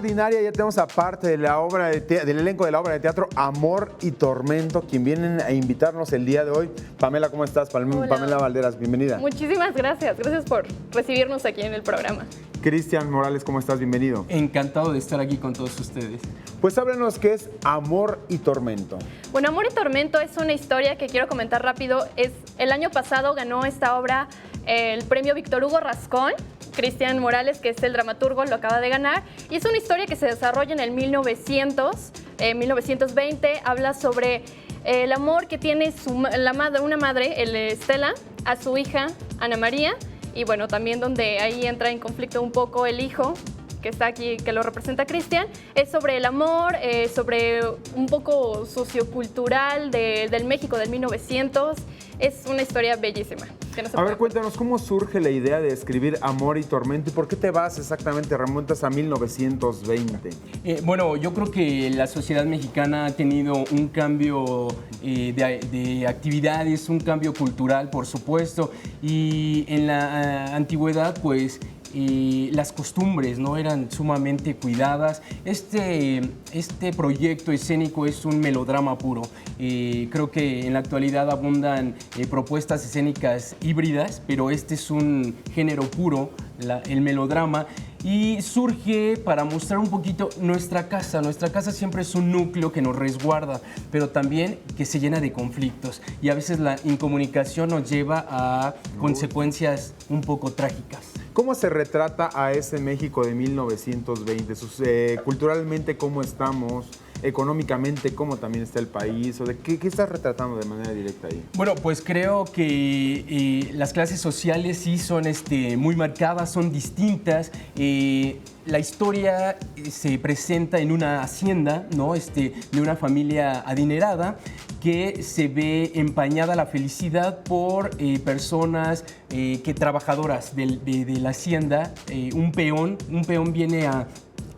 ordinaria ya tenemos aparte de la obra del elenco de la obra de teatro Amor y Tormento, quien vienen a invitarnos el día de hoy. Pamela, ¿cómo estás? Pamela Valderas, bienvenida. Muchísimas gracias. Gracias por recibirnos aquí en el programa. Cristian Morales, ¿cómo estás? Bienvenido. Encantado de estar aquí con todos ustedes. Pues háblanos qué es Amor y Tormento. Bueno, Amor y Tormento es una historia que quiero comentar rápido. El año pasado ganó esta obra el premio Víctor Hugo Rascón. Cristian Morales, que es el dramaturgo, lo acaba de ganar. Y es una historia que se desarrolla en el 1920. Habla sobre el amor que tiene una madre, Estela, a su hija, Ana María. Y bueno, también donde ahí entra en conflicto un poco el hijo, que está aquí, que lo representa Cristian. Es sobre el amor, sobre un poco sociocultural del México del 1900. Es una historia bellísima. A ver, cuéntanos, ¿cómo surge la idea de escribir Amor y Tormento? ¿Y por qué te vas exactamente, remontas a 1920? Bueno, yo creo que la sociedad mexicana ha tenido un cambio de actividades, un cambio cultural, por supuesto. Y en la antigüedad, pues, las costumbres no eran sumamente cuidadas. Este proyecto escénico es un melodrama puro. Creo que en la actualidad abundan propuestas escénicas híbridas, pero este es un género puro, el melodrama. Y surge para mostrar un poquito nuestra casa. Nuestra casa siempre es un núcleo que nos resguarda, pero también que se llena de conflictos. Y a veces la incomunicación nos lleva a consecuencias un poco trágicas. ¿Cómo se retrata a ese México de 1920? Culturalmente, ¿cómo estamos? Económicamente, ¿cómo también está el país? ¿O de qué estás retratando de manera directa ahí? Bueno, pues creo que las clases sociales sí son muy marcadas, son distintas. La historia se presenta en una hacienda, ¿no? De una familia adinerada que se ve empañada la felicidad por personas trabajadoras de la hacienda. Un peón viene a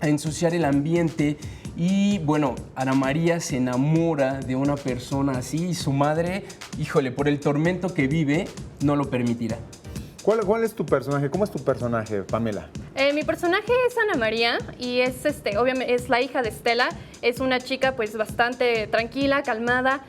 ensuciar el ambiente. Y bueno, Ana María se enamora de una persona así y su madre, híjole, por el tormento que vive, no lo permitirá. ¿Cuál es tu personaje? ¿Cómo es tu personaje, Pamela? Mi personaje es Ana María y obviamente es la hija de Estela. Es una chica pues bastante tranquila, calmada.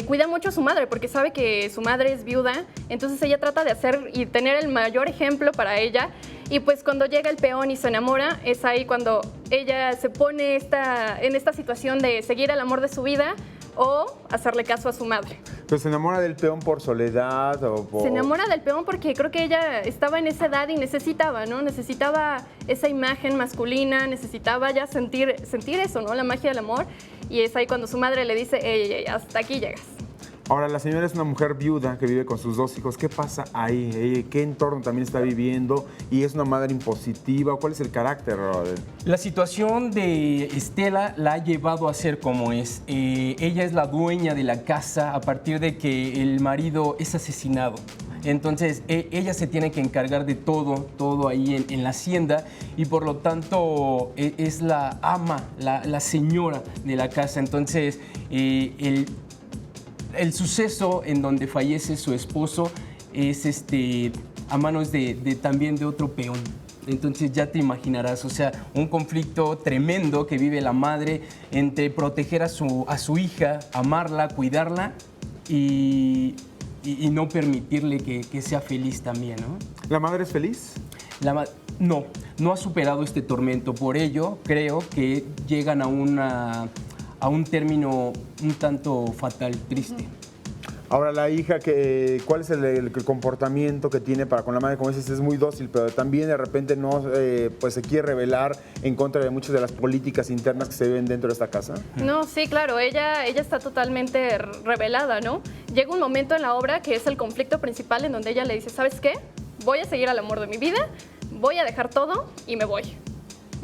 Cuida mucho a su madre porque sabe que su madre es viuda, entonces ella trata de hacer y tener el mayor ejemplo para ella. Y pues cuando llega el peón y se enamora, es ahí cuando ella se pone en esta situación de seguir el amor de su vida o hacerle caso a su madre. ¿Pero se enamora del peón por soledad o por...? Se enamora del peón porque creo que ella estaba en esa edad y necesitaba, ¿no? Necesitaba esa imagen masculina, necesitaba ya sentir eso, ¿no? La magia del amor. Y es ahí cuando su madre le dice, ey, hasta aquí llegas. Ahora, la señora es una mujer viuda que vive con sus dos hijos. ¿Qué pasa ahí? ¿Qué entorno también está viviendo? ¿Y es una madre impositiva? ¿Cuál es el carácter? La situación de Estela la ha llevado a ser como es. Ella es la dueña de la casa a partir de que el marido es asesinado. Entonces, ella se tiene que encargar de todo ahí en la hacienda y por lo tanto es la ama, la señora de la casa. Entonces, el suceso en donde fallece su esposo es a manos también de otro peón. Entonces ya te imaginarás, o sea, un conflicto tremendo que vive la madre entre proteger a su hija, amarla, cuidarla y no permitirle que sea feliz también, ¿no? ¿La madre es feliz? No ha superado este tormento. Por ello, creo que llegan a un término un tanto fatal, triste. Ahora, la hija, ¿cuál es el comportamiento que tiene para con la madre? Como dices, es muy dócil, pero también de repente no pues se quiere rebelar en contra de muchas de las políticas internas que se viven dentro de esta casa. No, sí, claro, ella está totalmente rebelada, ¿no? Llega un momento en la obra que es el conflicto principal en donde ella le dice, ¿sabes qué? Voy a seguir al amor de mi vida, voy a dejar todo y me voy,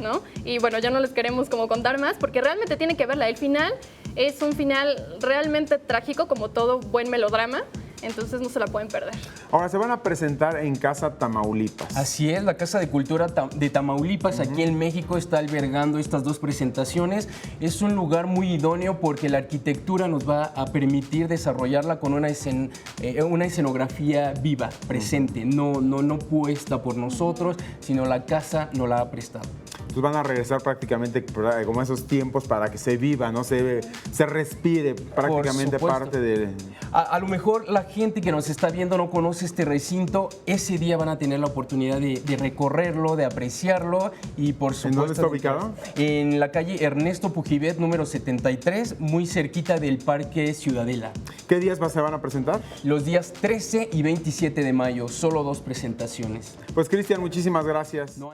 ¿no? Y bueno, ya no les queremos como contar más porque realmente tienen que verla. El final es un final realmente trágico como todo buen melodrama. Entonces no se la pueden perder. Ahora, se van a presentar en Casa Tamaulipas. Así es, la Casa de Cultura de Tamaulipas, aquí en México, está albergando estas dos presentaciones. Es un lugar muy idóneo porque la arquitectura nos va a permitir desarrollarla con una escenografía viva, presente, no puesta por nosotros, sino la casa nos la ha prestado. pues van a regresar prácticamente como esos tiempos para que se viva, ¿no? Se respire prácticamente parte de... A lo mejor la gente que nos está viendo no conoce este recinto, ese día van a tener la oportunidad de recorrerlo, de apreciarlo y por supuesto... ¿En dónde está ubicado? En la calle Ernesto Pujibet, número 73, muy cerquita del Parque Ciudadela. ¿Qué días se van a presentar? Los días 13 y 27 de mayo, solo 2 presentaciones. Pues Cristian, muchísimas gracias. No,